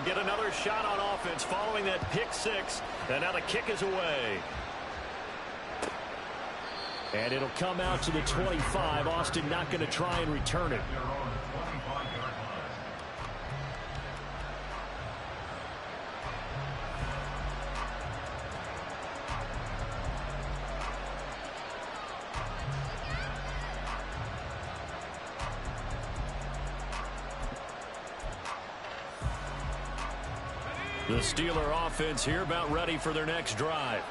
They'll get another shot on offense following that pick six. And now the kick is away. And it'll come out to the 25. Austin not going to try and return it. The Steeler offense here about ready for their next drive.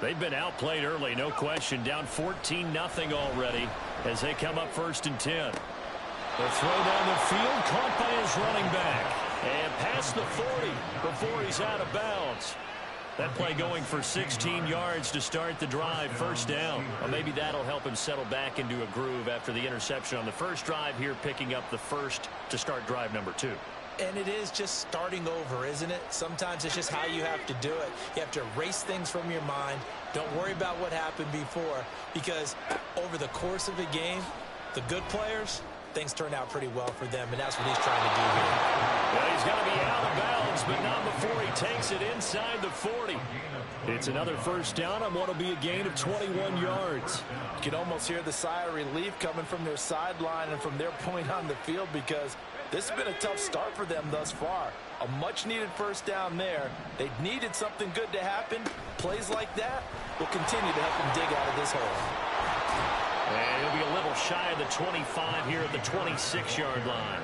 They've been outplayed early, no question. Down 14-0 already as they come up 1st and 10. The throw down the field, caught by his running back. And past the 40 before he's out of bounds. That play going for 16 yards to start the drive, 1st down. Well, maybe that'll help him settle back into a groove after the interception on the first drive here, picking up the first to start drive number 2. And it is just starting over, isn't it? Sometimes it's just how you have to do it. You have to erase things from your mind. Don't worry about what happened before, because over the course of a game, the good players, things turn out pretty well for them, and that's what he's trying to do here. Well, he's going to be out of bounds, but not before he takes it inside the 40. It's another 1st down on what will be a gain of 21 yards. You can almost hear the sigh of relief coming from their sideline and from their point on the field, because this has been a tough start for them thus far. A much-needed 1st down there. They needed something good to happen. Plays like that will continue to help them dig out of this hole. And he'll be a little shy of the 25 here at the 26-yard line.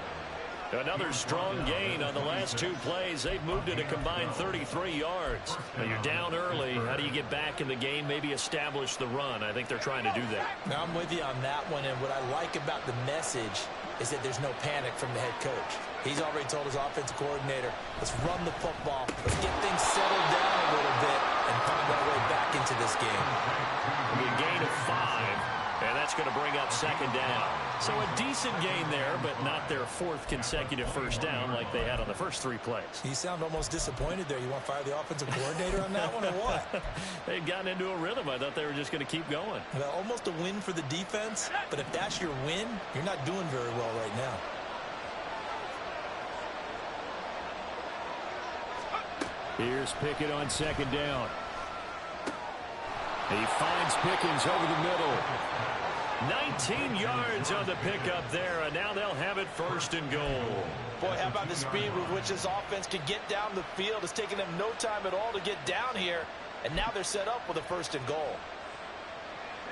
Another strong gain on the last 2 plays. They've moved it a combined 33 yards. Now you're down early. How do you get back in the game, maybe establish the run? I think they're trying to do that. Now I'm with you on that one, and what I like about the message is that there's no panic from the head coach. He's already told his offensive coordinator, let's run the football, let's get things settled down a little bit and find our way back into this game. It'll be a gain of 5, and that's going to bring up 2nd down. So a decent gain there, but not their 4th consecutive 1st down like they had on the first 3 plays. You sound almost disappointed there. You want to fire the offensive coordinator on that one or what? They'd gotten into a rhythm. I thought they were just going to keep going. Well, almost a win for the defense, but if that's your win, you're not doing very well right now. Here's Pickett on 2nd down. He finds Pickens over the middle. 19 yards on the pickup there, and now they'll have it 1st and goal. Boy, how about the speed with which this offense could get down the field? It's taken them no time at all to get down here, and now they're set up with a 1st and goal.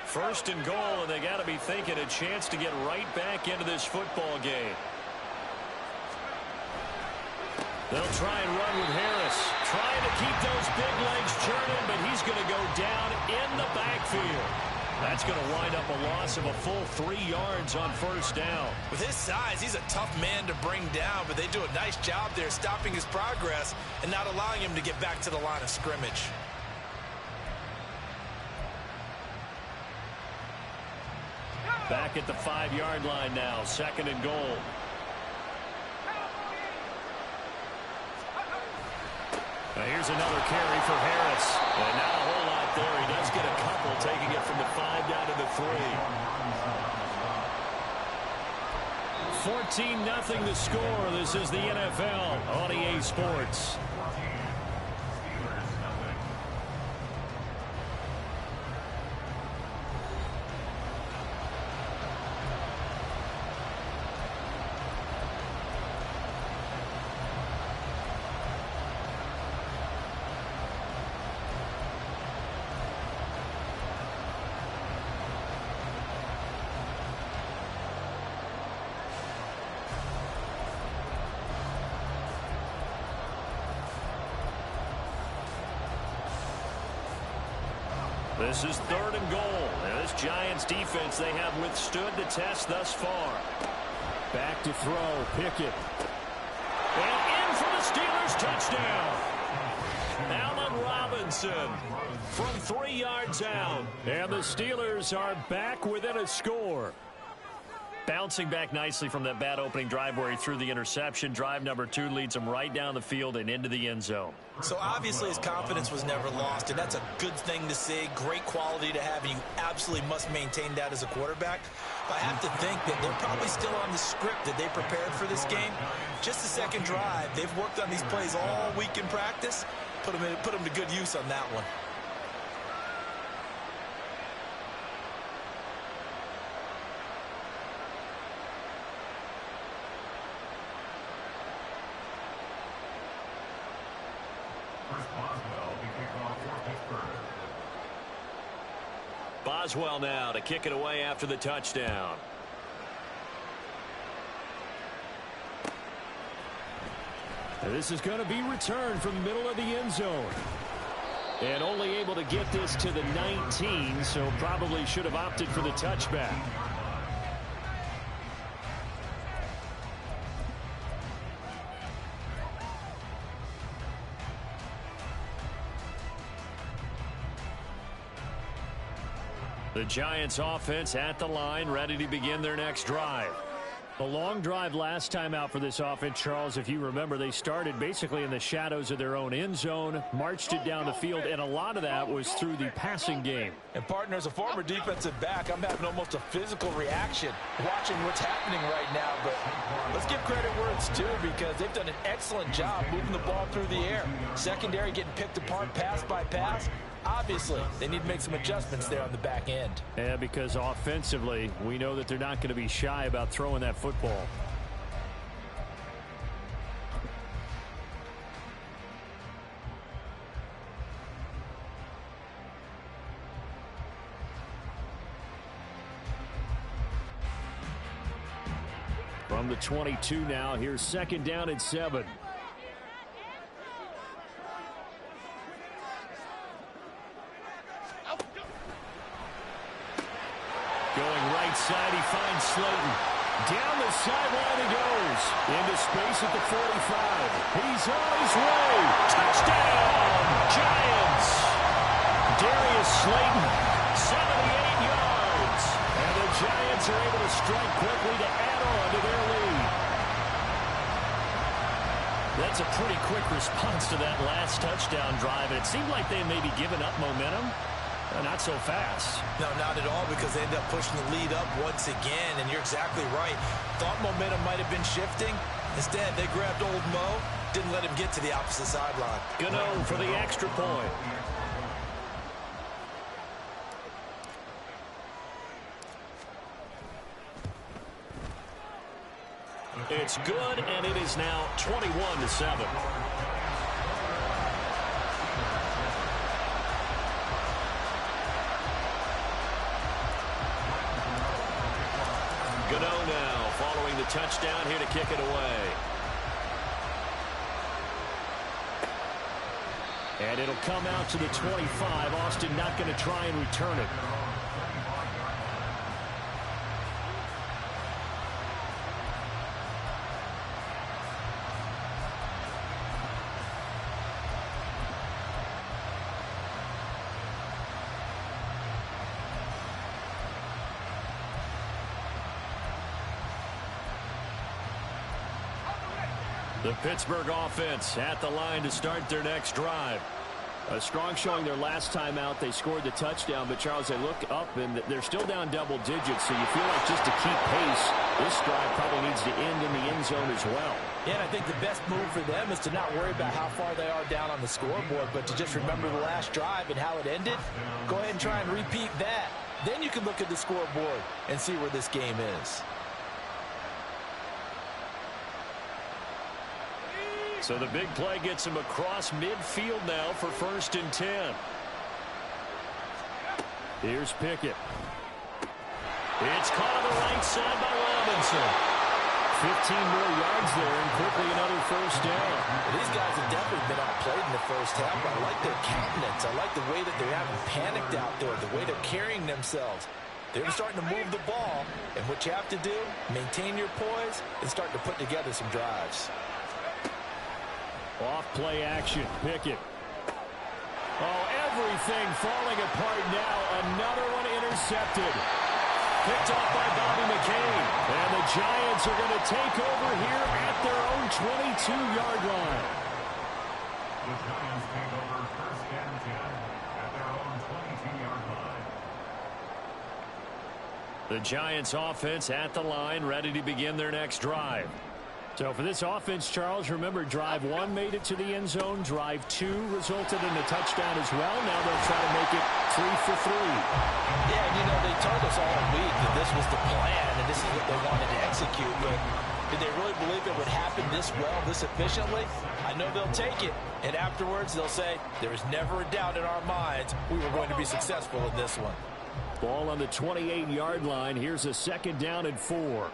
1st and goal, and they got to be thinking a chance to get right back into this football game. They'll try and run with Harris. Trying to keep those big legs churning, but he's going to go down in the backfield. That's going to wind up a loss of a full 3 yards on 1st down. With his size, he's a tough man to bring down, but they do a nice job there stopping his progress and not allowing him to get back to the line of scrimmage. Back at the 5-yard line now, 2nd and goal. Now here's another carry for Harris. And not a whole lot there. He does get a couple, taking it from the 5 down to the 3. 14-0 the score. This is the NFL on EA Sports. This is 3rd and goal. Now this Giants defense, they have withstood the test thus far. Back to throw, Pickett. And in for the Steelers touchdown. Allen Robinson from 3 yards out. And the Steelers are back within a score. Bouncing back nicely from that bad opening drive where he threw the interception. Drive number 2 leads him right down the field and into the end zone. So obviously his confidence was never lost, and that's a good thing to see. Great quality to have, and you absolutely must maintain that as a quarterback. I have to think that they're probably still on the script that they prepared for this game. Just the second drive, they've worked on these plays all week in practice. Put them to good use on that one. Boswell now to kick it away after the touchdown. And this is going to be returned from the middle of the end zone. And only able to get this to the 19, so probably should have opted for the touchback. The Giants offense at the line, ready to begin their next drive. The long drive last time out for this offense, Charles, if you remember, they started basically in the shadows of their own end zone, marched it down the field, and a lot of that was through the passing game. And, partner, as a former defensive back, I'm having almost a physical reaction watching what's happening right now. But let's give credit where it's due, because they've done an excellent job moving the ball through the air. Secondary getting picked apart pass by pass. Obviously, they need to make some adjustments there on the back end. Yeah, because offensively, we know that they're not going to be shy about throwing that football. From the 22 now, here's 2nd down and 7. Going right side, he finds Slayton. Down the sideline he goes. Into space at the 45. He's on his way. Touchdown, Giants. Darius Slayton, 78 yards. And the Giants are able to strike quickly to add on to their lead. That's a pretty quick response to that last touchdown drive. It seemed like they may be giving up momentum. Not so fast. No, not at all, because they end up pushing the lead up once again, and you're exactly right. Thought momentum might have been shifting. Instead, they grabbed old Mo, didn't let him get to the opposite sideline. Gano for the extra point. It's good, and it is now 21-7. Gano now following the touchdown here to kick it away. And it'll come out to the 25. Austin not going to try and return it. The Pittsburgh offense at the line to start their next drive. A strong showing their last time out. They scored the touchdown, but, Charles, they look up, and they're still down double digits, so you feel like just to keep pace, this drive probably needs to end in the end zone as well. Yeah, and I think the best move for them is to not worry about how far they are down on the scoreboard, but to just remember the last drive and how it ended. Go ahead and try and repeat that. Then you can look at the scoreboard and see where this game is. So the big play gets him across midfield now for 1st and 10. Here's Pickett. It's caught on the right side by Robinson. 15 more yards there, and quickly another 1st down. These guys have definitely been outplayed in the first half. I like their countenance. I like the way that they haven't panicked out there, the way they're carrying themselves. They're starting to move the ball, and what you have to do, maintain your poise and start to put together some drives. Off play action, Pickett. Oh, everything falling apart now. Another one intercepted. Picked off by Bobby McCain. And the Giants are going to take over here at their own 22-yard line. The Giants take over 1st and 10 at their own 22-yard line. The Giants offense at the line, ready to begin their next drive. So for this offense, Charles, remember, drive 1 made it to the end zone. Drive 2 resulted in a touchdown as well. Now they'll try to make it 3 for 3. Yeah, you know, they told us all week that this was the plan and this is what they wanted to execute. But did they really believe it would happen this well, this efficiently? I know they'll take it. And afterwards, they'll say, there was never a doubt in our minds we were going to be successful in this one. Ball on the 28-yard line. Here's a 2nd down and 4.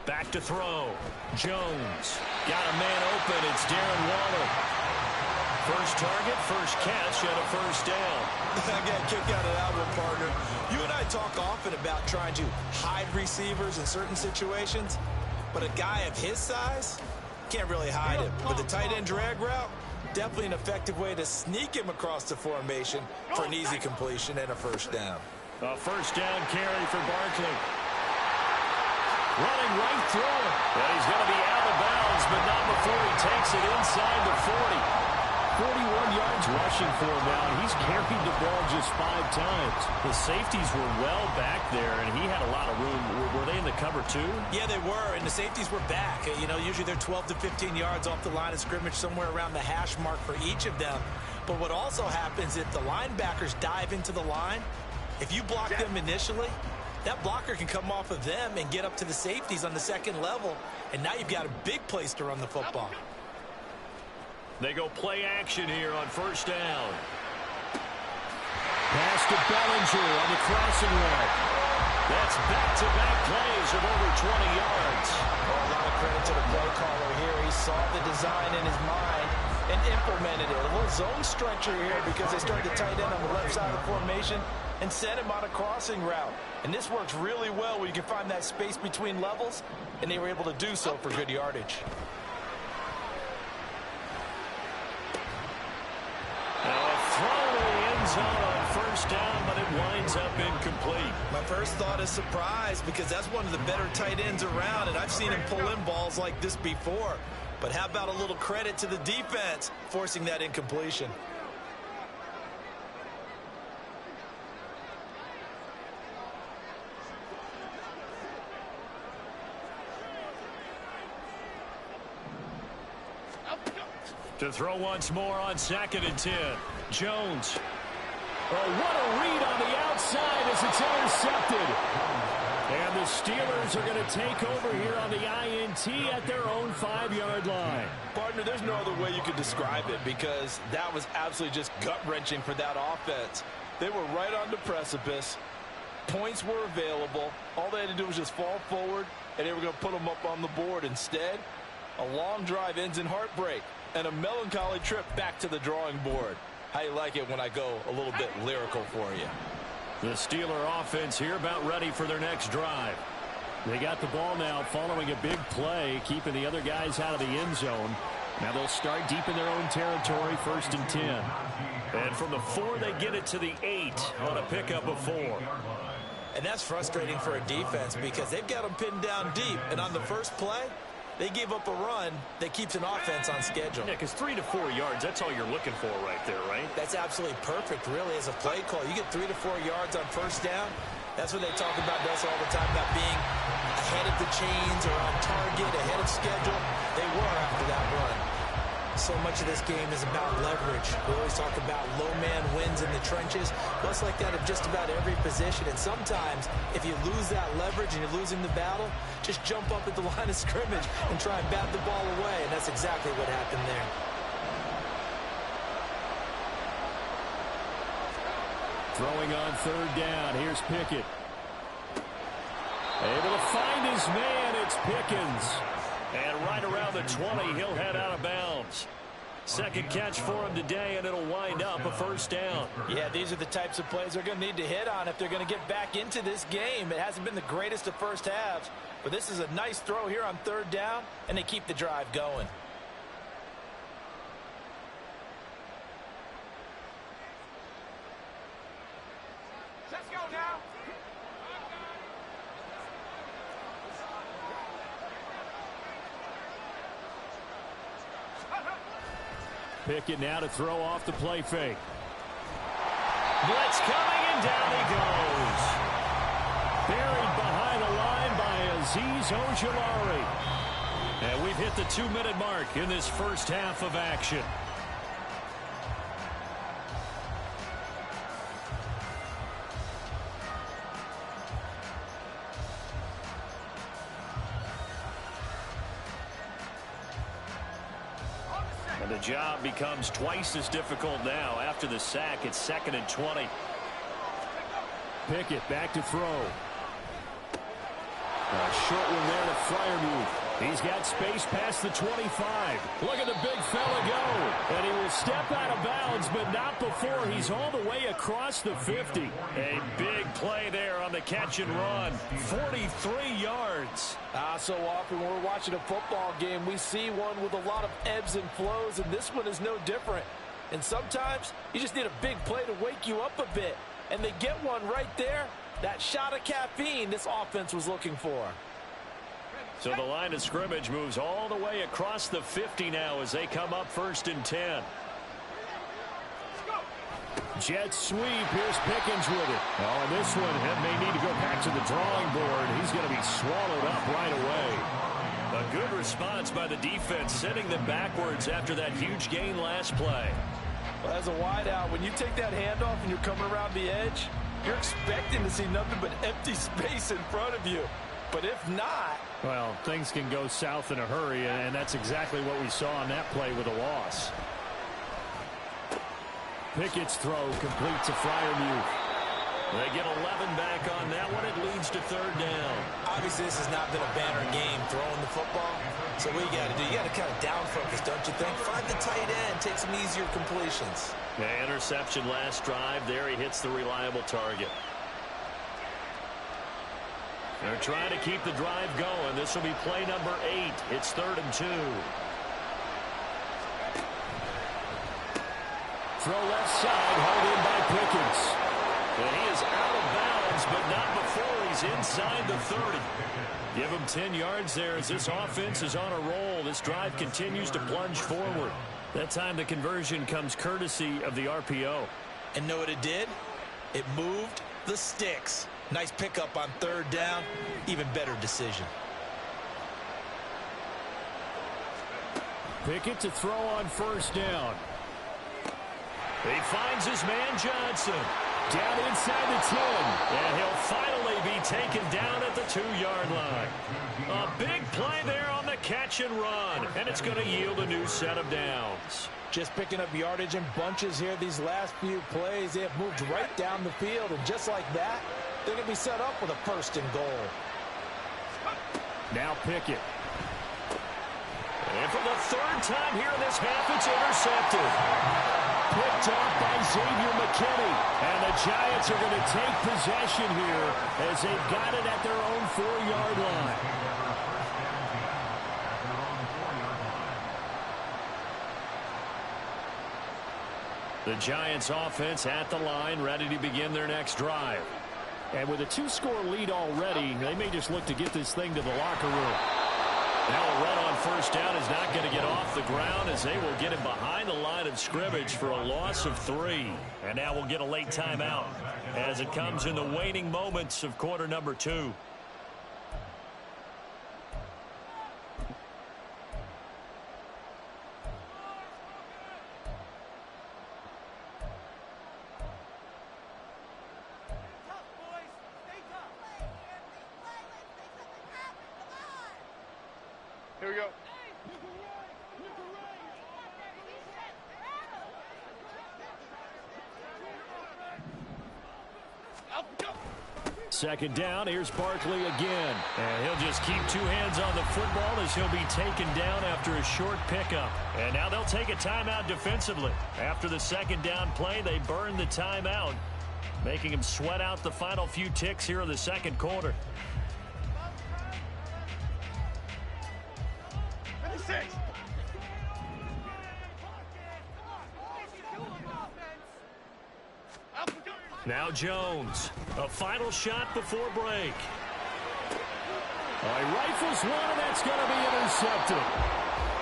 Back to throw. Jones. Got a man open. It's Darren Waller. First target, first catch, and a first down. I got a kick out of that one, partner. You and I talk often about trying to hide receivers in certain situations, but a guy of his size can't really hide him. With the tight end drag route, definitely an effective way to sneak him across the formation for an easy completion and a first down. A first down carry for Barkley. Running right through him. And he's going to be out of bounds, but not before he takes it inside the 40. 41 yards rushing for him now. He's carried the ball just 5 times. The safeties were well back there, and he had a lot of room. Were they in the cover too? Yeah, they were, and the safeties were back. You know, usually they're 12 to 15 yards off the line of scrimmage, somewhere around the hash mark for each of them. But what also happens if the linebackers dive into the line, if you block them initially, that blocker can come off of them and get up to the safeties on the second level, and now you've got a big place to run the football. They go play action here on first down. Pass to Bellinger on the crossing route. That's back-to-back plays of over 20 yards. Well, a lot of credit to the play caller here. He saw the design in his mind and implemented it. A little zone stretcher here because they start the tight end on the left side of the formation and sent him on a crossing route. And this works really well when you can find that space between levels, and they were able to do so for good yardage. Now a throw to the end zone on first down, but it winds up incomplete. My first thought is surprise because that's one of the better tight ends around, and I've seen him pull in balls like this before. But how about a little credit to the defense forcing that incompletion? To throw once more on 2nd and 10. Jones. Oh, what a read on the outside as it's intercepted. And the Steelers are going to take over here on the INT at their own 5-yard line. Partner, there's no other way you could describe it because that was absolutely just gut-wrenching for that offense. They were right on the precipice. Points were available. All they had to do was just fall forward, and they were going to put them up on the board. Instead, a long drive ends in heartbreak and a melancholy trip back to the drawing board. How you like it when I go a little bit lyrical for you? The Steeler offense here about ready for their next drive. They got the ball now following a big play, keeping the other guys out of the end zone. Now they'll start deep in their own territory, 1st and 10. And from the 4, they get it to the 8 on a pickup of 4. And that's frustrating for a defense because they've got them pinned down deep. And on the first play, they give up a run that keeps an offense on schedule. Yeah, because 3 to 4 yards, that's all you're looking for right there, right? That's absolutely perfect, really, as a play call. You get 3 to 4 yards on first down. That's what they talk about us all the time, about being ahead of the chains or on target, ahead of schedule. They were after that run. So much of this game is about leverage. We always talk about low man wins in the trenches. Well, it's like that of just about every position. And sometimes, if you lose that leverage and you're losing the battle, just jump up at the line of scrimmage and try and bat the ball away. And that's exactly what happened there. Throwing on 3rd down. Here's Pickett. Able to find his man. It's Pickens. And right around the 20, he'll head out of bounds. 2nd catch for him today, and it'll wind up a first down. Yeah, these are the types of plays they're going to need to hit on if they're going to get back into this game. It hasn't been the greatest of first halves, but this is a nice throw here on 3rd down, and they keep the drive going. Let's go now. Pickett now to throw off the play fake. Blitz coming, and down he goes. Buried behind the line by Azeez Ojulari. And we've hit the 2-minute mark in this first half of action. And the job becomes twice as difficult now. After the sack, it's 2nd and 20. Pickett back to throw. A short one there to Freiermuth. He's got space past the 25. Look at the big fella go. And he will step out of bounds, but not before he's all the way across the 50. A big play there on the catch and run. 43 yards. So often when we're watching a football game, we see one with a lot of ebbs and flows, and this one is no different. And sometimes you just need a big play to wake you up a bit. And they get one right there. That shot of caffeine this offense was looking for. So the line of scrimmage moves all the way across the 50 now as they come up 1st and 10. Jet sweep. Here's Pickens with it. Oh, and this one may need to go back to the drawing board. He's going to be swallowed up right away. A good response by the defense, sending them backwards after that huge gain last play. Well, as a wideout, when you take that handoff and you're coming around the edge, you're expecting to see nothing but empty space in front of you. But if not... Well, things can go south in a hurry, and that's exactly what we saw on that play with a loss. Pickett's throw complete to Freiermuth. They get 11 back on that one. It leads to 3rd down. Obviously, this has not been a banner game throwing the football. So what you got to do, you got to kind of down focus, don't you think? Find the tight end, take some easier completions. The interception last drive. There he hits the reliable target. They're trying to keep the drive going. This will be play number 8. It's 3rd and 2. Throw left side, hauled in by Pickens. And he is out of bounds, but not before he's inside the 30. Give him 10 yards there as this offense is on a roll. This drive continues to plunge forward. That time the conversion comes courtesy of the RPO. And know what it did? It moved the sticks. Nice pickup on 3rd down. Even better decision. Pickett to throw on 1st down. He finds his man Johnson. Down inside the 10. And he'll finally be taken down at the 2-yard line. A big play there on the catch and run. And it's going to yield a new set of downs. Just picking up yardage in bunches here these last few plays. They have moved right down the field. And just like that, they're going to be set up with a 1st and goal. Now Pickett. And for the 3rd time here in this half, it's intercepted. Picked off by Xavier McKinney. And the Giants are going to take possession here as they've got it at their own 4-yard line. The Giants offense at the line, ready to begin their next drive. And with a 2-score lead already, they may just look to get this thing to the locker room. Now a run on 1st down is not going to get off the ground as they will get him behind the line of scrimmage for a loss of 3. And now we'll get a late timeout as it comes in the waning moments of quarter number 2. Here we go. Second down, here's Barkley again. And he'll just keep 2 hands on the football as he'll be taken down after a short pickup. And now they'll take a timeout defensively. After the 2nd down play, they burn the timeout, making him sweat out the final few ticks here in the 2nd quarter. 56. Now Jones, a final shot before break. He rifles one, and that's going to be intercepted.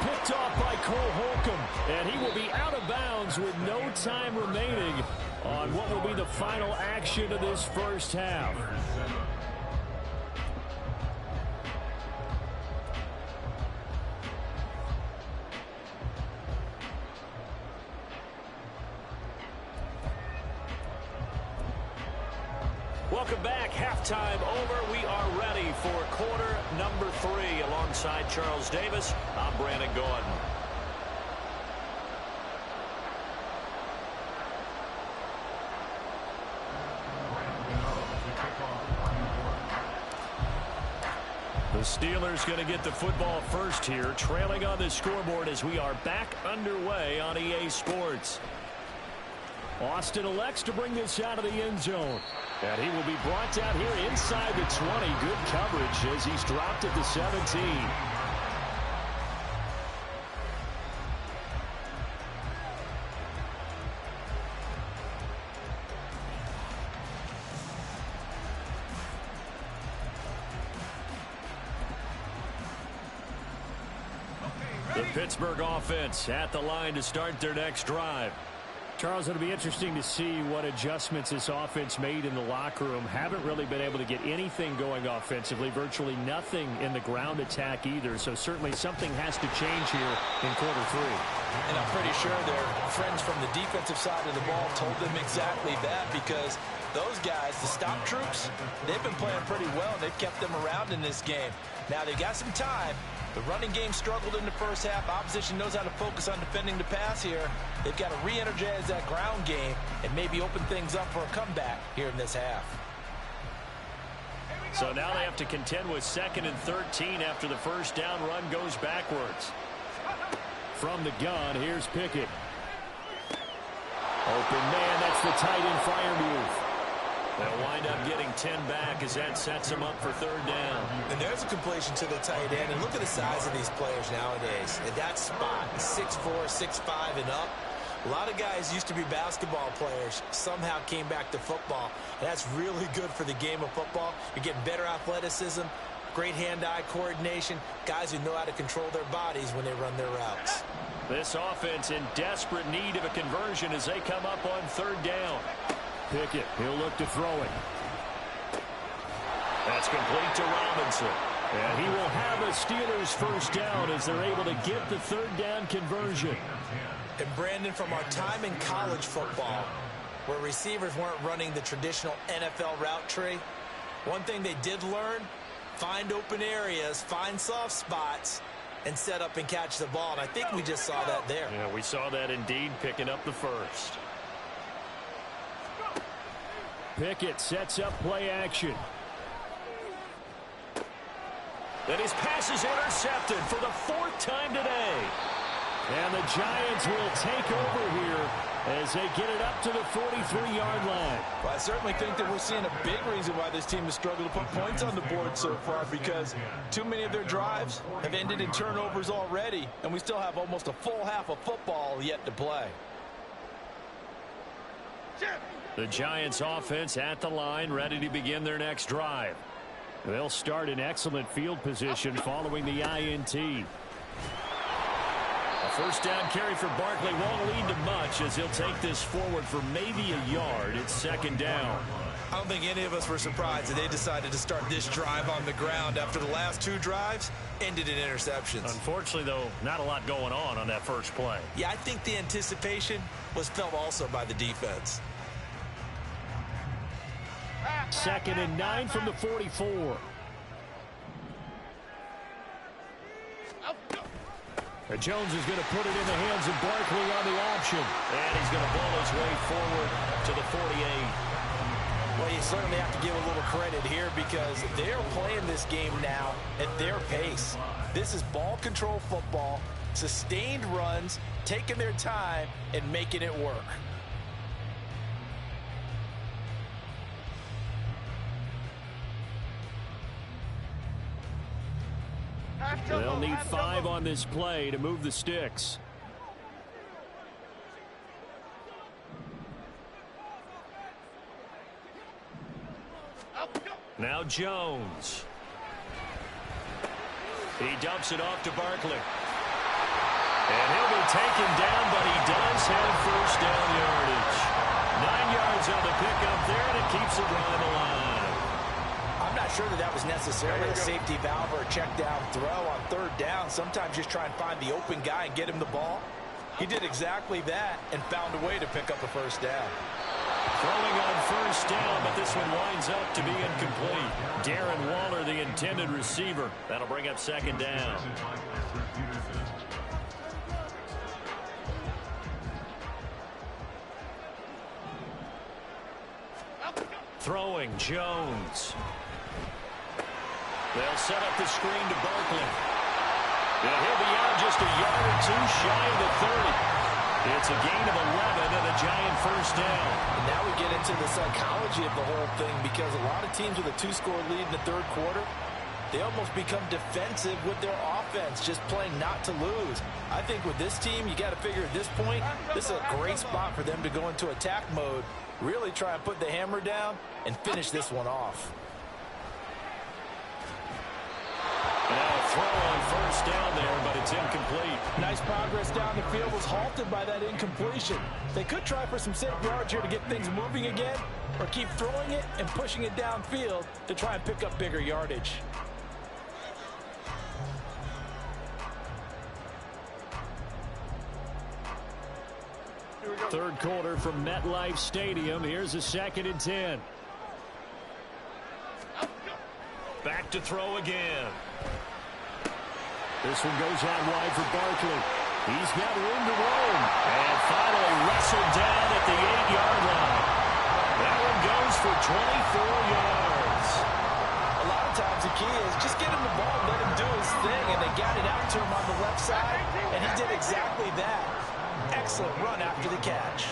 picked off by Cole Holcomb, and he will be out of bounds with no time remaining on what will be the final action of this first half. Welcome back. Halftime over. We are ready for quarter number 3. Alongside Charles Davis, I'm Brandon Gordon. The Steelers going to get the football first here, trailing on the scoreboard as we are back underway on EA Sports. Austin elects to bring this out of the end zone. And he will be brought down here inside the 20. Good coverage as he's dropped at the 17. The Pittsburgh offense at the line to start their next drive. Charles, it'll be interesting to see what adjustments this offense made in the locker room. Haven't really been able to get anything going offensively, virtually nothing in the ground attack either. So certainly something has to change here in quarter 3. And I'm pretty sure their friends from the defensive side of the ball told them exactly that, because those guys, the stop troops, they've been playing pretty well. They've kept them around in this game. Now they've got some time. The running game struggled in the first half. Opposition knows how to focus on defending the pass here. They've got to re-energize that ground game and maybe open things up for a comeback here in this half. So now they have to contend with 2nd and 13 after the first down run goes backwards. From the gun, here's Pickett. Open man, that's the tight end fire move. They'll wind up getting 10 back as that sets them up for 3rd down. And there's a completion to the tight end. And look at the size of these players nowadays. At that spot, 6'4", 6'5", and up. A lot of guys used to be basketball players, somehow came back to football. And that's really good for the game of football. You're getting better athleticism, great hand-eye coordination, guys who know how to control their bodies when they run their routes. This offense in desperate need of a conversion as they come up on 3rd down. Pickett, he'll look to throw it. That's complete to Robinson. And he will have a Steelers first down as they're able to get the 3rd down conversion. And Brandon, from our time in college football, where receivers weren't running the traditional NFL route tree, one thing they did learn, find open areas, find soft spots, and set up and catch the ball. And I think we just saw that there. Yeah, we saw that indeed, picking up the first. Pickett sets up play action. And his pass is intercepted for the 4th time today. And the Giants will take over here as they get it up to the 43-yard line. Well, I certainly think that we're seeing a big reason why this team has struggled to put points on the board so far, because too many of their drives have ended in turnovers already, and we still have almost a full half of football yet to play. The Giants offense at the line, ready to begin their next drive. They'll start in excellent field position following the INT. A first down carry for Barkley won't lead to much as he'll take this forward for maybe a yard. It's 2nd down. I don't think any of us were surprised that they decided to start this drive on the ground after the last 2 drives ended in interceptions. Unfortunately, though, not a lot going on that first play. Yeah, I think the anticipation was felt also by the defense. 2nd and 9 from the 44. And Jones is going to put it in the hands of Barkley on the option. And he's going to ball his way forward to the 48. Well, you certainly have to give a little credit here because they're playing this game now at their pace. This is ball control football, sustained runs, taking their time, and making it work. They'll need 5 on this play to move the sticks. Now Jones. He dumps it off to Barkley. And he'll be taken down, but he does have first down yardage. 9 yards on the pickup there, and it keeps the drive alive. I'm not sure that was necessarily a safety valve or a check down throw on third down. Sometimes just try and find the open guy and get him the ball. He did exactly that and found a way to pick up a first down. Throwing on first down, but this one winds up to be incomplete. Darren Waller, the intended receiver. That'll bring up second down. Throwing, Jones. They'll set up the screen to Barkley. And he'll be out just a yard or two shy of the 30. It's a gain of 11 and a Giant first down. And now we get into the psychology of the whole thing, because a lot of teams with a 2-score lead in the third quarter, they almost become defensive with their offense, just playing not to lose. I think with this team, you got to figure at this point, this is a great spot for them to go into attack mode, really try and put the hammer down and finish this one off. Now a throw on first down there, but it's incomplete. Nice progress down the field, was halted by that incompletion. They could try for some safe yards here to get things moving again, or keep throwing it and pushing it downfield to try and pick up bigger yardage. Third quarter from MetLife Stadium. Here's a 2nd and 10. Back to throw again. This one goes out wide for Barkley. He's got room to roam. And finally wrestled down at the 8-yard line. That one goes for 24 yards. A lot of times the key is just get him the ball and let him do his thing, and they got it out to him on the left side, and he did exactly that. Excellent run after the catch.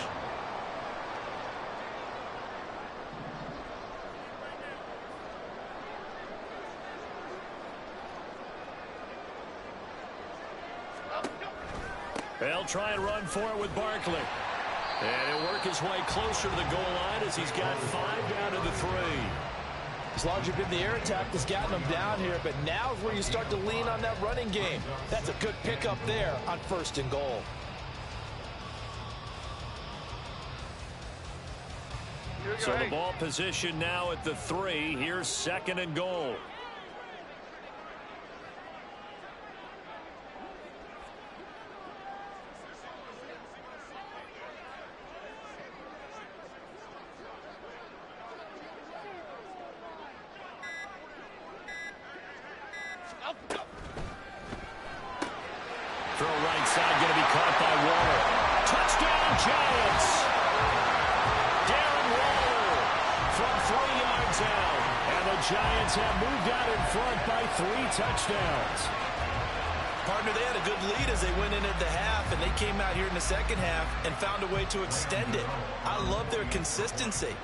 They'll try and run for it with Barkley. And he'll work his way closer to the goal line as he's got 5 down to the 3. As long as you've been the air attack that's gotten them down here, but now is where you start to lean on that running game. That's a good pickup there on 1st and goal. So the ball position now at the 3. Here's 2nd and goal. Throw right side, going to be caught by Waller. Touchdown, Giants! Darren Waller from 3 yards out. And the Giants have moved out in front by 3 touchdowns. Partner, they had a good lead as they went into the half, and they came out here in the second half and found a way to extend it. I love their consistency.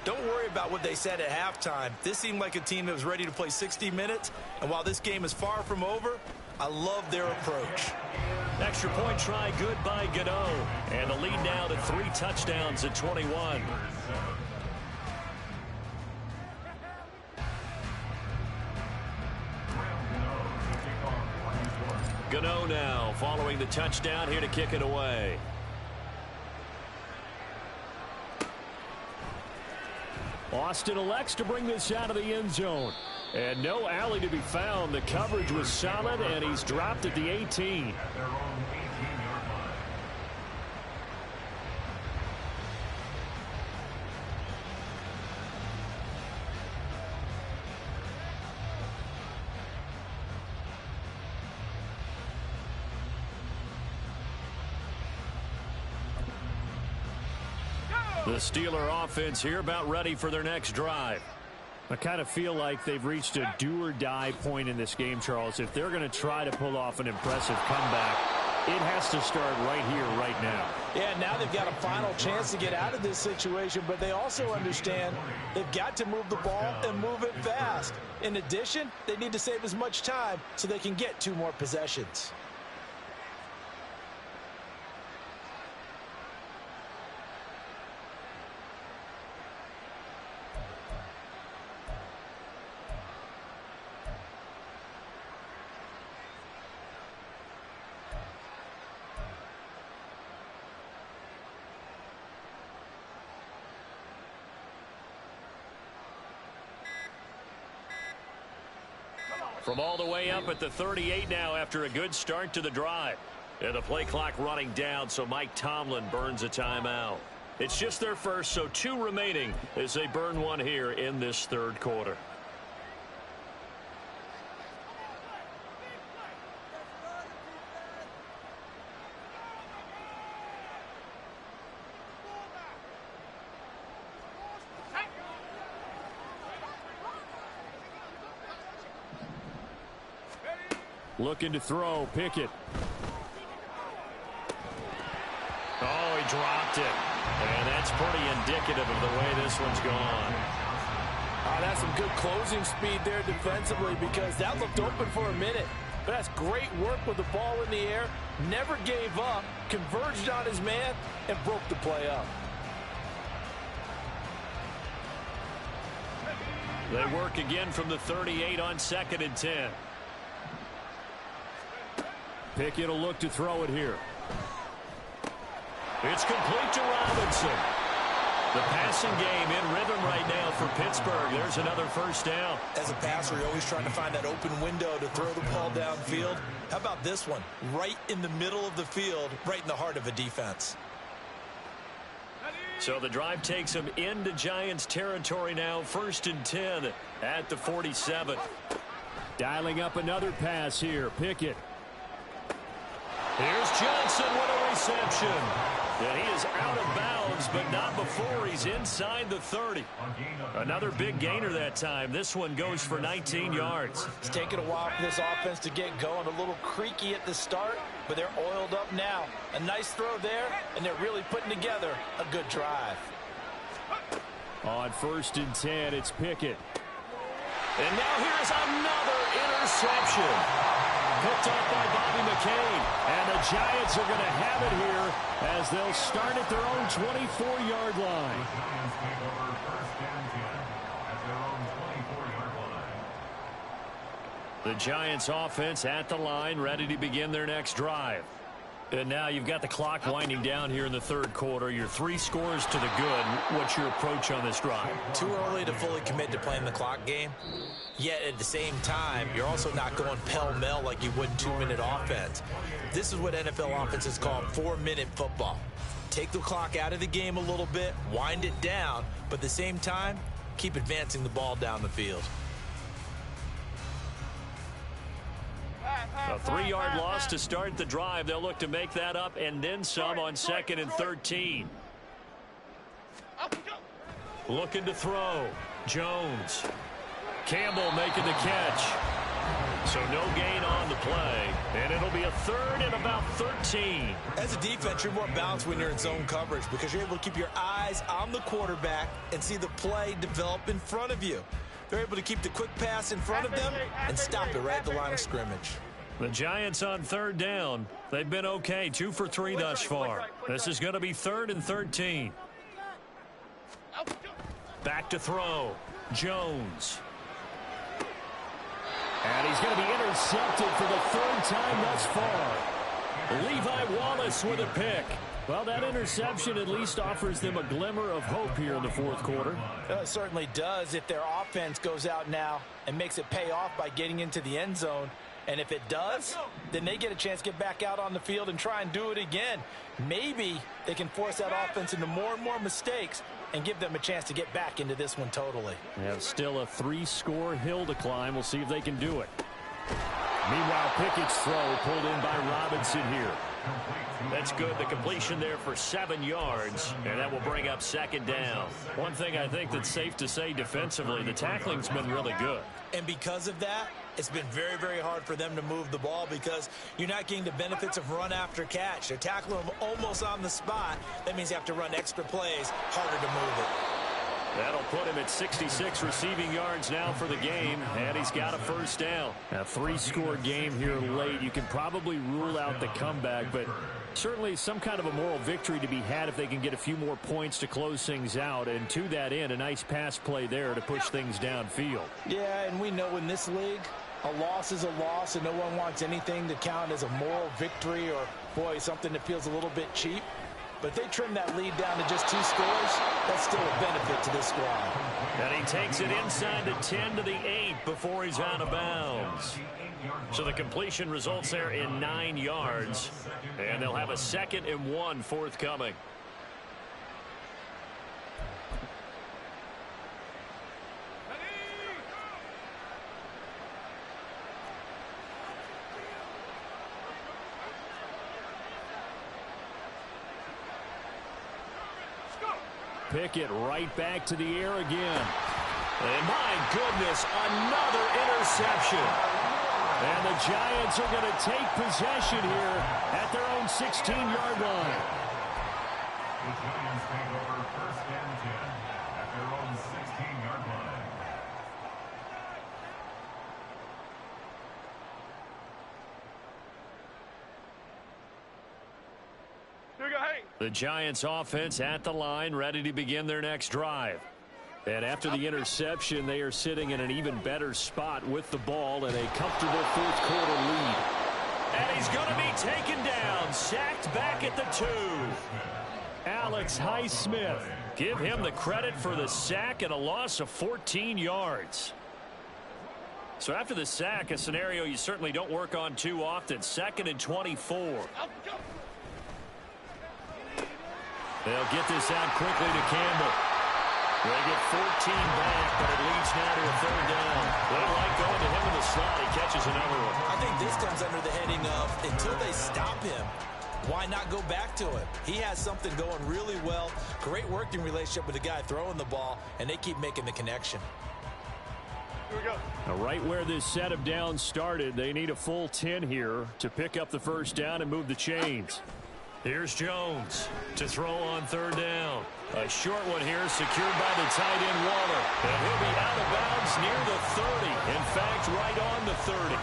Don't worry about what they said at halftime. This seemed like a team that was ready to play 60 minutes, and while this game is far from over, I love their approach. Extra point try good by Gano. And the lead now to 3 touchdowns at 21. Gano now following the touchdown here to kick it away. Austin elects to bring this out of the end zone. And no alley to be found. The coverage was solid, and he's dropped at the 18. The Steeler offense here about ready for their next drive. I kind of feel like they've reached a do-or-die point in this game, Charles. If they're going to try to pull off an impressive comeback, it has to start right here, right now. Yeah, now they've got a final chance to get out of this situation, but they also understand they've got to move the ball and move it fast. In addition, they need to save as much time so they can get 2 more possessions. From all the way up at the 38 now after a good start to the drive. And the play clock running down, so Mike Tomlin burns a timeout. It's just their first, so 2 remaining as they burn one here in this third quarter. Looking to throw, Pickett. Oh, he dropped it. And that's pretty indicative of the way this one's gone. That's some good closing speed there defensively because that looked open for a minute. But that's great work with the ball in the air. Never gave up, converged on his man, and broke the play up. They work again from the 38 on 2nd and 10. Pickett will look to throw it here. It's complete to Robinson. The passing game in rhythm right now for Pittsburgh. There's another first down. As a passer, you're always trying to find that open window to throw the ball downfield. How about this one? Right in the middle of the field, right in the heart of a defense. So the drive takes them into Giants territory now. 1st and 10 at the 47. Dialing up another pass here. Pickett. Here's Johnson with a reception. And he is out of bounds, but not before he's inside the 30. Another big gainer that time. This one goes for 19 yards. It's taken a while for this offense to get going. A little creaky at the start, but they're oiled up now. A nice throw there, and they're really putting together a good drive. On 1st and 10, it's Pickett. And now here's another interception. Picked up by Bobby McCain. And the Giants are going to have it here as they'll start at their own 24-yard line. Giants take over 1st and 10 at their own 24-yard line. The Giants offense at the line, ready to begin their next drive. And now you've got the clock winding down here in the third quarter. You're 3 scores to the good. What's your approach on this drive? Too early to fully commit to playing the clock game. Yet at the same time, you're also not going pell-mell like you would in 2-minute offense. This is what NFL offenses call 4-minute football. Take the clock out of the game a little bit, wind it down, but at the same time, keep advancing the ball down the field. A 3-yard loss to start the drive. They'll look to make that up and then some on 2nd and 13. Looking to throw. Jones. Campbell making the catch. So no gain on the play. And it'll be a 3rd and about 13. As a defense, you're more balanced when you're in zone coverage because you're able to keep your eyes on the quarterback and see the play develop in front of you. They're able to keep the quick pass in front of them and stop it right at the line of scrimmage. The Giants on 3rd down. They've been okay, 2 for 3 thus far. This is going to be 3rd and 13. Back to throw. Jones. And he's going to be intercepted for the 3rd time thus far. Levi Wallace with a pick. Well, that interception at least offers them a glimmer of hope here in the 4th quarter. It certainly does if their offense goes out now and makes it pay off by getting into the end zone. And if it does, then they get a chance to get back out on the field and try and do it again. Maybe they can force that offense into more and more mistakes and give them a chance to get back into this one totally. They have still a 3-score hill to climb. We'll see if they can do it. Meanwhile, Pickett's throw pulled in by Robinson here. That's good. The completion there for 7 yards, and that will bring up 2nd down. One thing I think that's safe to say defensively, the tackling's been really good. And because of that, it's been very, very hard for them to move the ball because you're not getting the benefits of run after catch. They're tackling them almost on the spot. That means you have to run extra plays, harder to move it. That'll put him at 66 receiving yards now for the game, and he's got a 1st down. A 3-score game here late. You can probably rule out the comeback, but certainly some kind of a moral victory to be had if they can get a few more points to close things out. And to that end, a nice pass play there to push things downfield. Yeah, and we know in this league, a loss is a loss, and no one wants anything to count as a moral victory or, boy, something that feels a little bit cheap. but if they trim that lead down to just 2 scores, that's still a benefit to this squad. And he takes it inside the 10 to the 8 before he's out of bounds. So the completion results there in 9 yards, and they'll have a 2nd and 1 forthcoming. Pickett right back to the air again. And my goodness, another interception. And the Giants are going to take possession here at their own 16-yard line. The Giants take over 1st and 10 at their own 16-yard line. Here we go, hey. The Giants offense at the line, ready to begin their next drive. And after the interception, they are sitting in an even better spot with the ball and a comfortable 4th quarter lead. And he's going to be taken down, sacked back at the 2. Alex Highsmith. Give him the credit for the sack and a loss of 14 yards. So after the sack, a scenario you certainly don't work on too often. 2nd and 24. They'll get this out quickly to Campbell. They get 14 back, but it leads now to a 3rd down. They like going to him in the slot. He catches another one. I think this comes under the heading of until they stop him, why not go back to him? He has something going really well. Great working relationship with the guy throwing the ball, and they keep making the connection. Here we go. Now, right where this set of downs started, they need a full 10 here to pick up the 1st down and move the chains. Here's Jones to throw on 3rd down. A short one here, secured by the tight end Waller. And he'll be out of bounds near the 30. In fact, right on the 30.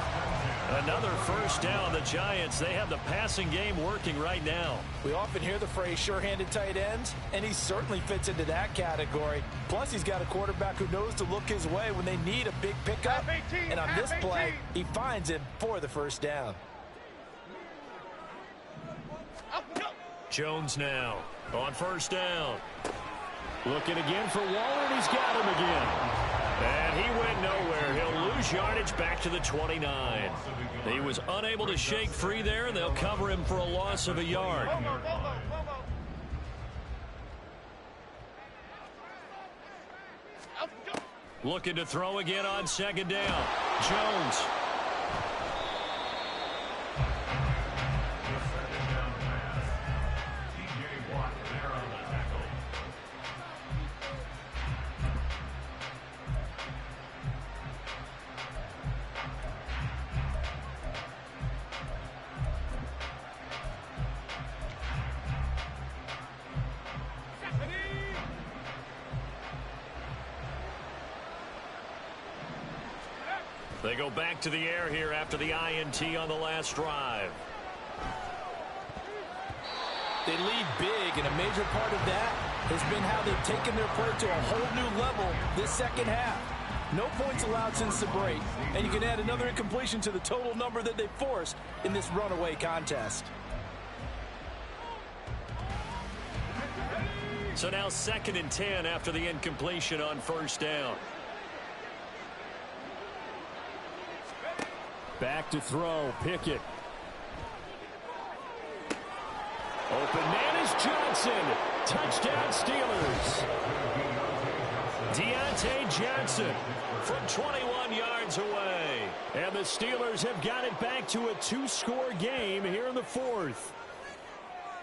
Another 1st down. The Giants, they have the passing game working right now. We often hear the phrase sure-handed tight ends, and he certainly fits into that category. Plus, he's got a quarterback who knows to look his way when they need a big pickup. And on this play, he finds him for the 1st down. Jones now on 1st down. Looking again for Waller, and he's got him again. And he went nowhere. He'll lose yardage back to the 29. He was unable to shake free there, and they'll cover him for a loss of a yard. Looking to throw again on 2nd down. Jones. They go back to the air here after the INT on the last drive. They lead big, and a major part of that has been how they've taken their play to a whole new level this 2nd half. No points allowed since the break, and you can add another incompletion to the total number that they forced in this runaway contest. So now 2nd and 10 after the incompletion on 1st down. Back to throw, Pickett. Open man is Johnson. Touchdown Steelers. Deontay Johnson from 21 yards away. And the Steelers have got it back to a 2-score game here in the 4th.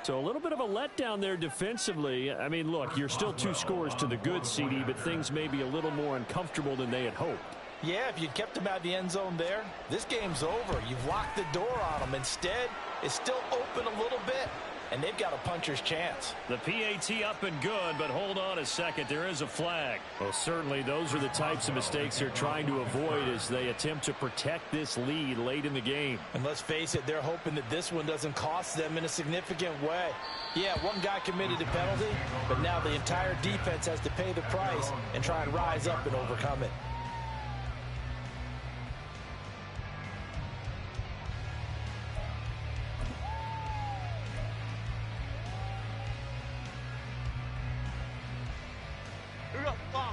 So a little bit of a letdown there defensively. I mean, look, you're still 2 scores to the good, CD, but things may be a little more uncomfortable than they had hoped. Yeah, if you'd kept him out of the end zone there, this game's over. You've locked the door on him. Instead, it's still open a little bit, and they've got a puncher's chance. The PAT up and good, but hold on a second. There is a flag. Well, certainly those are the types of mistakes they're trying to avoid as they attempt to protect this lead late in the game. And let's face it, they're hoping that this one doesn't cost them in a significant way. Yeah, one guy committed a penalty, but now the entire defense has to pay the price and try and rise up and overcome it.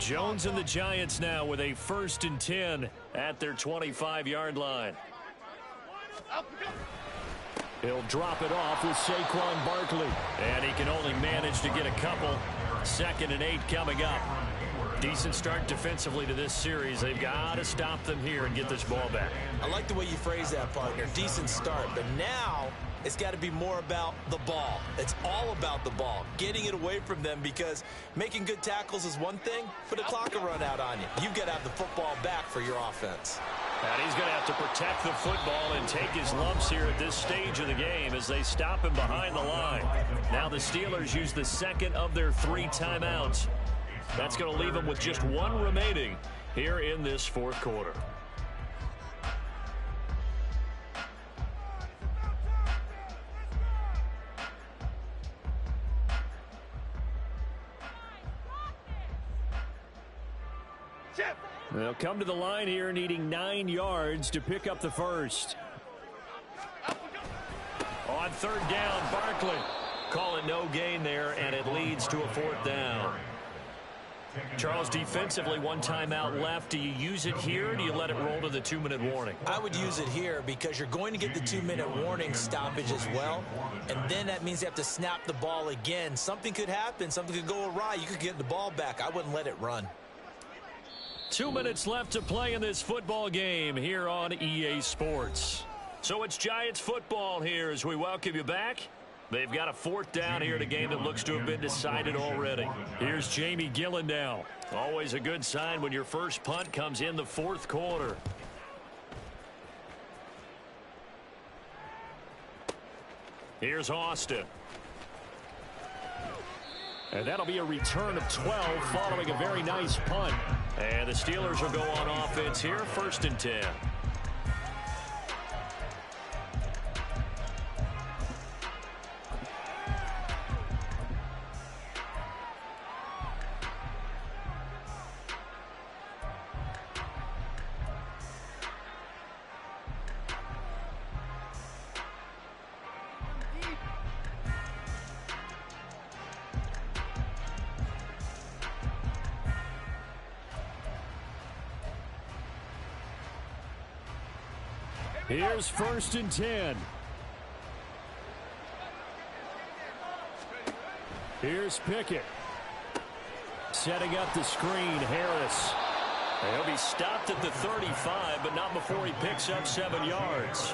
Jones and the Giants now with a 1st and 10 at their 25-yard line. He'll drop it off with Saquon Barkley. And he can only manage to get a couple. 2nd and 8 coming up. Decent start defensively to this series. They've got to stop them here and get this ball back. I like the way you phrase that, partner. Decent start. But now it's got to be more about the ball. It's all about the ball. Getting it away from them, because making good tackles is one thing, but the clock will run out on you. You've got to have the football back for your offense. And he's going to have to protect the football and take his lumps here at this stage of the game as they stop him behind the line. Now the Steelers use the 2nd of their 3 timeouts. That's going to leave them with just 1 remaining here in this 4th quarter. They'll come to the line here needing 9 yards to pick up the first. On 3rd down, Barkley. Call it no gain there, and it leads to a 4th down. Charles, defensively, 1 timeout left. Do you use it here, or do you let it roll to the 2-minute warning? I would use it here because you're going to get the 2-minute warning stoppage as well. And then that means you have to snap the ball again. Something could happen. Something could go awry. You could get the ball back. I wouldn't let it run. 2 minutes left to play in this football game here on EA Sports. So it's Giants football here as we welcome you back. They've got a 4th down here in a game that looks to have been decided already. Here's Jamie Gillen now. Always a good sign when your first punt comes in the 4th quarter. Here's Austin. And that'll be a return of 12 following a very nice punt. And the Steelers will go on offense here, 1st and 10. Here's 1st and 10. Here's Pickett. Setting up the screen, Harris. He'll be stopped at the 35, but not before he picks up 7 yards.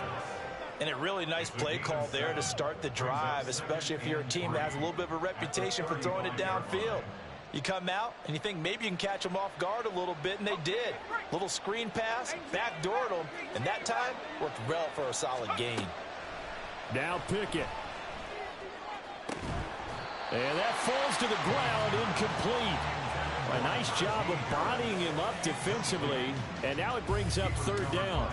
And a really nice play call there to start the drive, especially if you're a team that has a little bit of a reputation for throwing it downfield. You come out and you think maybe you can catch them off guard a little bit, and they did. Little screen pass, backdoored them, and that time worked well for a solid gain. Now Pickett. And that falls to the ground, incomplete. A nice job of bodying him up defensively, and now it brings up 3rd down.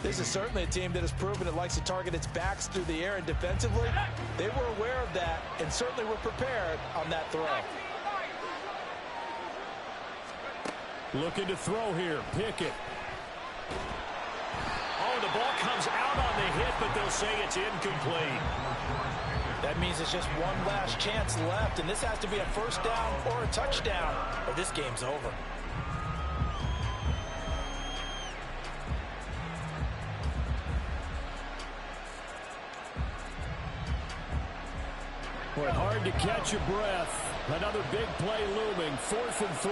This is certainly a team that has proven it likes to target its backs through the air, and defensively, they were aware of that and certainly were prepared on that throw. Looking to throw here, Pickett. Oh, the ball comes out on the hit, but they'll say it's incomplete. That means it's just one last chance left, and this has to be a 1st down or a touchdown, or this game's over. Boy, hard to catch your breath. Another big play looming, 4th and 3.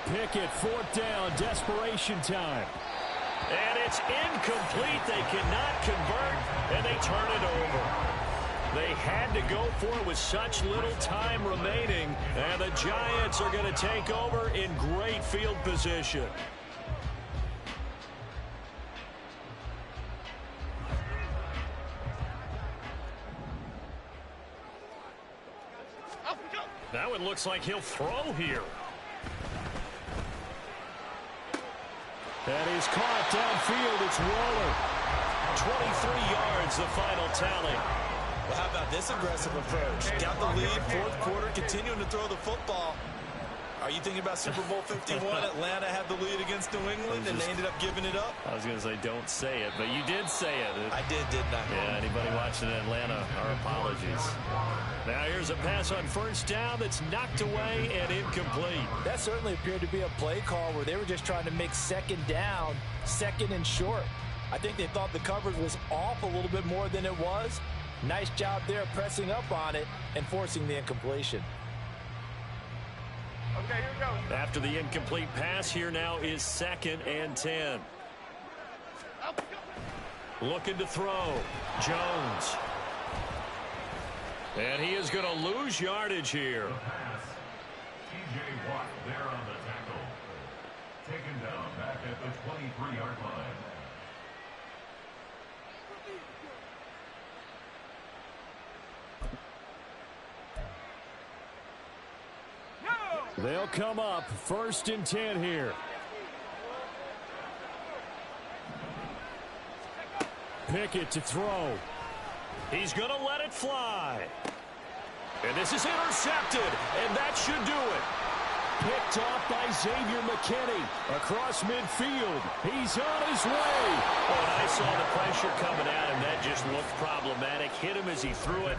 Pickett, 4th down, desperation time. And it's incomplete. They cannot convert, and they turn it over. They had to go for it with such little time remaining, and the Giants are going to take over in great field position. Now it looks like he'll throw here. That is caught downfield. It's Waller. 23 yards, the final tally. Well, how about this aggressive approach? Got the lead, 4th quarter, continuing to throw the football. Are you thinking about Super Bowl 51? Atlanta had the lead against New England, and they ended up giving it up? I was going to say don't say it, but you did say it. I did, didn't I? Yeah, anybody watching in Atlanta, our apologies. Now here's a pass on first down that's knocked away and incomplete. That certainly appeared to be a play call where they were just trying to make second down, second and short. I think they thought the coverage was off a little bit more than it was. Nice job there pressing up on it and forcing the incompletion. Okay, here we go. After the incomplete pass, here now is 2nd and 10. Looking to throw. Jones. And he is going to lose yardage here. T.J. Watt there on the tackle. Taken down back at the 23-yard line. They'll come up 1st and 10 here. Pickett to throw. He's going to let it fly. And this is intercepted, and that should do it. Picked off by Xavier McKinney across midfield. He's on his way. When I saw the pressure coming at him, that just looked problematic. Hit him as he threw it,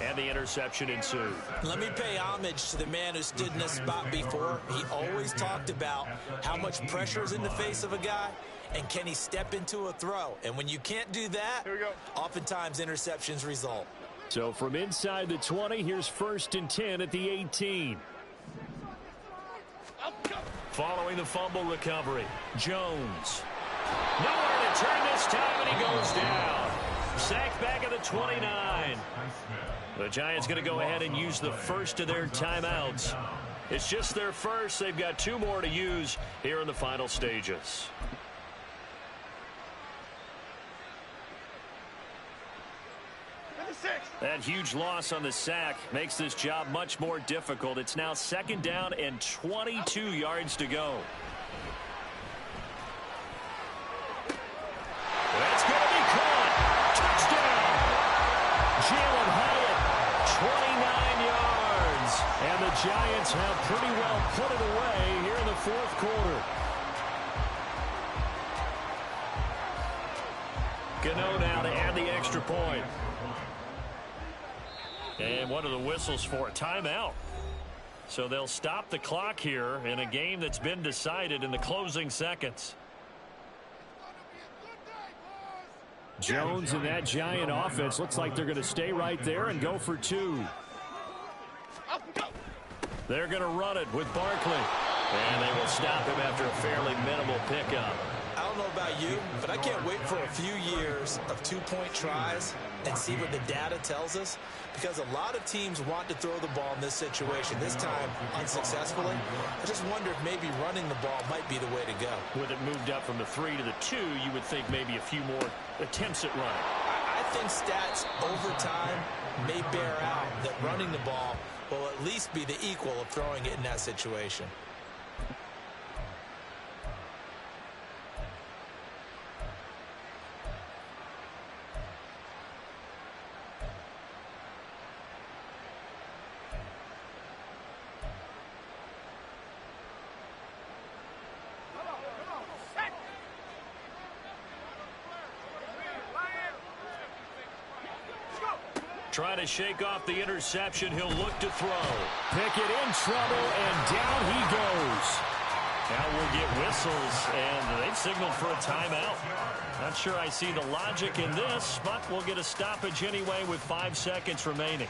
and the interception ensued. Let me pay homage to the man who stood in this spot before. He always talked about how much pressure is in the face of a guy, and can he step into a throw. And when you can't do that, Here we go. oftentimes interceptions result. So from inside the 20, here's 1st and 10 at the 18. Following the fumble recovery, Jones. Nowhere to turn this time, and he goes down. Sacked back at the 29. The Giants going to go ahead and use the first of their timeouts. It's just their first. They've got 2 more to use here in the final stages. That huge loss on the sack makes this job much more difficult. It's now 2nd down and 22 yards to go. That's going to be caught. Touchdown. Jalen Hyatt, 29 yards. And the Giants have pretty well put it away here in the 4th quarter. Gano now to add the extra point. And what are the whistles for? A timeout. So they'll stop the clock here in a game that's been decided in the closing seconds. Jones and that Giant offense looks like they're going to stay right there and go for 2. They're going to run it with Barkley. And they will stop him after a fairly minimal pickup. I don't know about you, but I can't wait for a few years of 2-point tries and see what the data tells us, because a lot of teams want to throw the ball in this situation, this time unsuccessfully. I just wonder if maybe running the ball might be the way to go. With it moved up from the 3 to the 2, you would think maybe a few more attempts at running. I think stats over time may bear out that running the ball will at least be the equal of throwing it in that situation. Trying to shake off the interception. He'll look to throw. Pickett in trouble, and down he goes. Now we'll get whistles, and they've signaled for a timeout. Not sure I see the logic in this, but we'll get a stoppage anyway with 5 seconds remaining.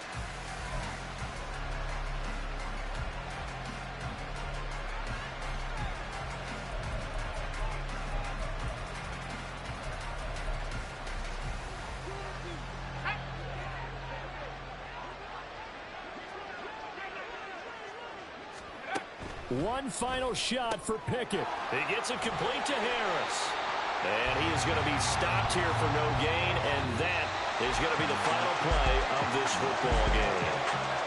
One final shot for Pickett. He gets it complete to Harris. And he is going to be stopped here for no gain, and that is going to be the final play of this football game.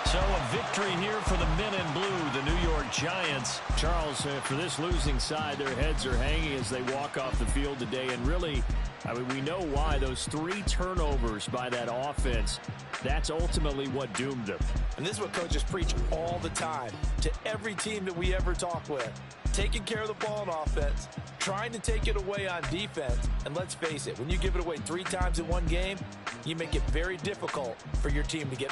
So a victory here for the men in blue, the New York Giants. Charles, for this losing side, their heads are hanging as they walk off the field today, and really I mean, we know why. Those 3 turnovers by that offense, that's ultimately what doomed them. And this is what coaches preach all the time to every team that we ever talk with. Taking care of the ball on offense, trying to take it away on defense. And let's face it, when you give it away 3 times in one game, you make it very difficult for your team to get